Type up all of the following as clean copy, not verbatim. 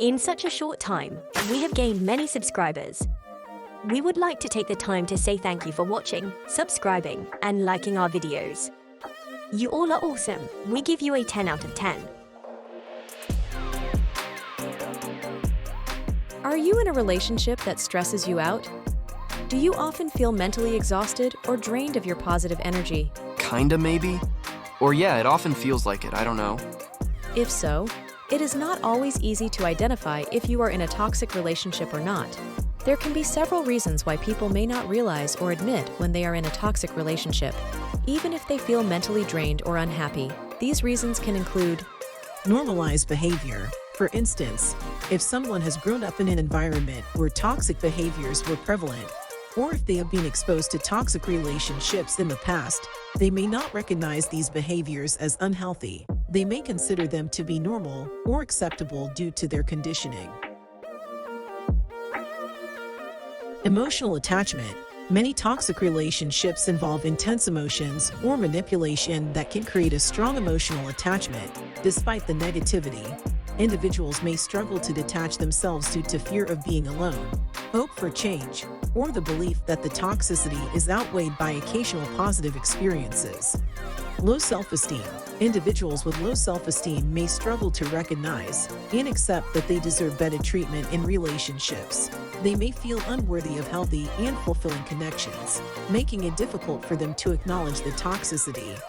In such a short time, we have gained many subscribers. We would like to take the time to say thank you for watching, subscribing, and liking our videos. You all are awesome. We give you a 10 out of 10. Are you in a relationship that stresses you out? Do you often feel mentally exhausted or drained of your positive energy? Kinda, maybe? Or yeah, it often feels like it, I don't know. If so, it is not always easy to identify if you are in a toxic relationship or not. There can be several reasons why people may not realize or admit when they are in a toxic relationship. Even if they feel mentally drained or unhappy, these reasons can include normalized behavior. For instance, if someone has grown up in an environment where toxic behaviors were prevalent, or if they have been exposed to toxic relationships in the past, they may not recognize these behaviors as unhealthy. They may consider them to be normal or acceptable due to their conditioning. Emotional attachment. Many toxic relationships involve intense emotions or manipulation that can create a strong emotional attachment. Despite the negativity, individuals may struggle to detach themselves due to fear of being alone, hope for change, or the belief that the toxicity is outweighed by occasional positive experiences. Low self-esteem. Individuals with low self-esteem may struggle to recognize and accept that they deserve better treatment in relationships. They may feel unworthy of healthy and fulfilling connections, making it difficult for them to acknowledge the toxicity.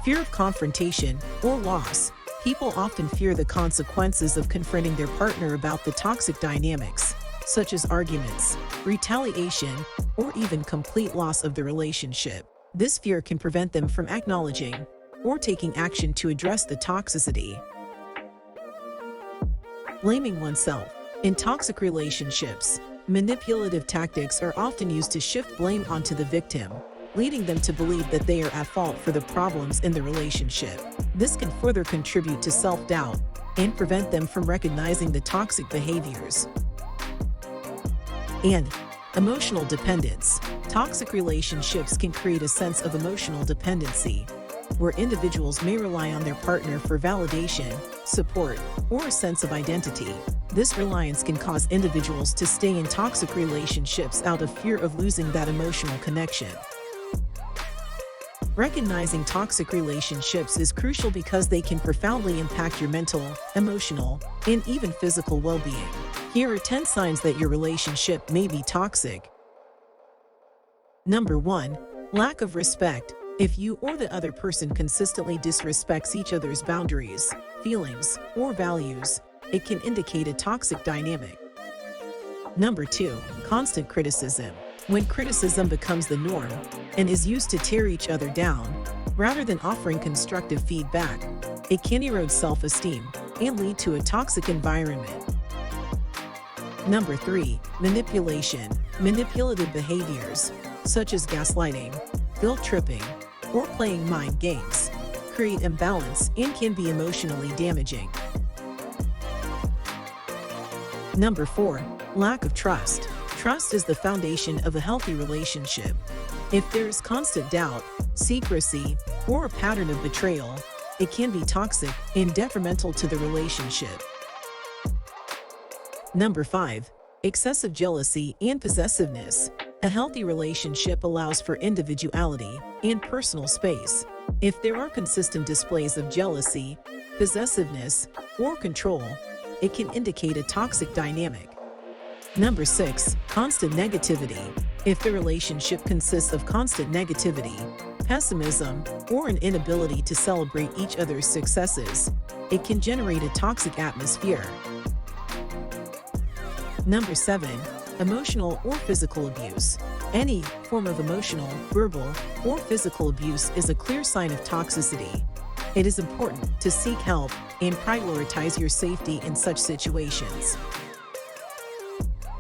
Fear of confrontation or loss. People often fear the consequences of confronting their partner about the toxic dynamics, such as arguments, retaliation, or even complete loss of the relationship. This fear can prevent them from acknowledging or taking action to address the toxicity. Blaming oneself. In toxic relationships, manipulative tactics are often used to shift blame onto the victim, leading them to believe that they are at fault for the problems in the relationship. This can further contribute to self-doubt and prevent them from recognizing the toxic behaviors. And emotional dependence. Toxic relationships can create a sense of emotional dependency, where individuals may rely on their partner for validation, support, or a sense of identity. This reliance can cause individuals to stay in toxic relationships out of fear of losing that emotional connection. Recognizing toxic relationships is crucial because they can profoundly impact your mental, emotional, and even physical well-being. Here are 10 signs that your relationship may be toxic. Number 1. Lack of respect. If you or the other person consistently disrespects each other's boundaries, feelings, or values, it can indicate a toxic dynamic. Number 2. Constant criticism. When criticism becomes the norm and is used to tear each other down, rather than offering constructive feedback, it can erode self-esteem and lead to a toxic environment. Number 3. Manipulation. Manipulative behaviors, such as gaslighting, guilt-tripping, or playing mind games, create imbalance and can be emotionally damaging. Number 4. Lack of trust. Trust is the foundation of a healthy relationship. If there is constant doubt, secrecy, or a pattern of betrayal, it can be toxic and detrimental to the relationship. Number 5. Excessive jealousy and possessiveness. A healthy relationship allows for individuality and personal space. If there are consistent displays of jealousy, possessiveness, or control, it can indicate a toxic dynamic. Number 6. Constant negativity. If the relationship consists of constant negativity, pessimism, or an inability to celebrate each other's successes, it can generate a toxic atmosphere. Number 7. Emotional or physical abuse. Any form of emotional, verbal, or physical abuse is a clear sign of toxicity. It is important to seek help and prioritize your safety in such situations.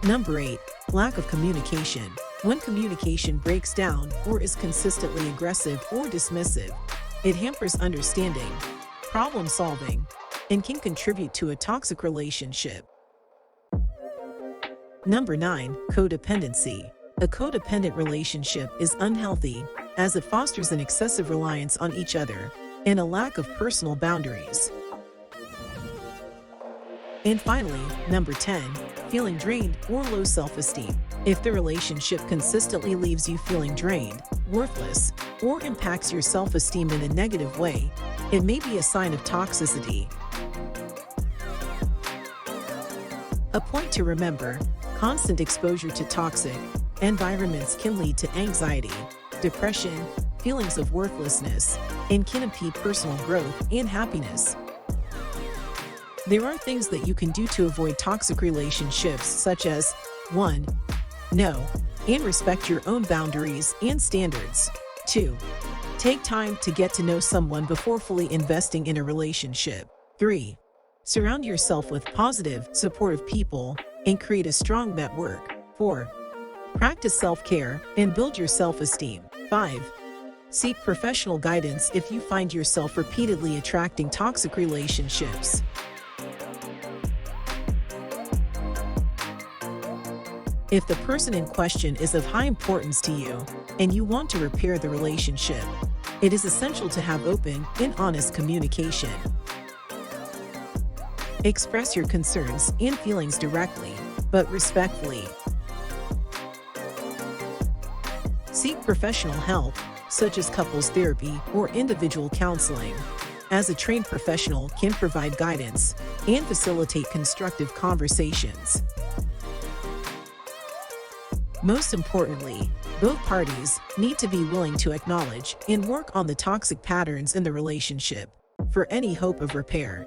Number 8. Lack of communication. When communication breaks down or is consistently aggressive or dismissive, it hampers understanding, problem solving, and can contribute to a toxic relationship. Number 9. Codependency. A codependent relationship is unhealthy as it fosters an excessive reliance on each other and a lack of personal boundaries. And finally, number 10, feeling drained or low self-esteem. If the relationship consistently leaves you feeling drained, worthless, or impacts your self-esteem in a negative way, it may be a sign of toxicity. A point to remember: constant exposure to toxic environments can lead to anxiety, depression, feelings of worthlessness, and can impede personal growth and happiness. There are things that you can do to avoid toxic relationships, such as 1. Know and respect your own boundaries and standards. 2. Take time to get to know someone before fully investing in a relationship. 3. Surround yourself with positive, supportive people and create a strong network. 4. Practice self-care and build your self-esteem. 5. Seek professional guidance if you find yourself repeatedly attracting toxic relationships. If the person in question is of high importance to you and you want to repair the relationship, it is essential to have open and honest communication. Express your concerns and feelings directly, but respectfully. Seek professional help, such as couples therapy or individual counseling, as a trained professional can provide guidance and facilitate constructive conversations. Most importantly, both parties need to be willing to acknowledge and work on the toxic patterns in the relationship for any hope of repair.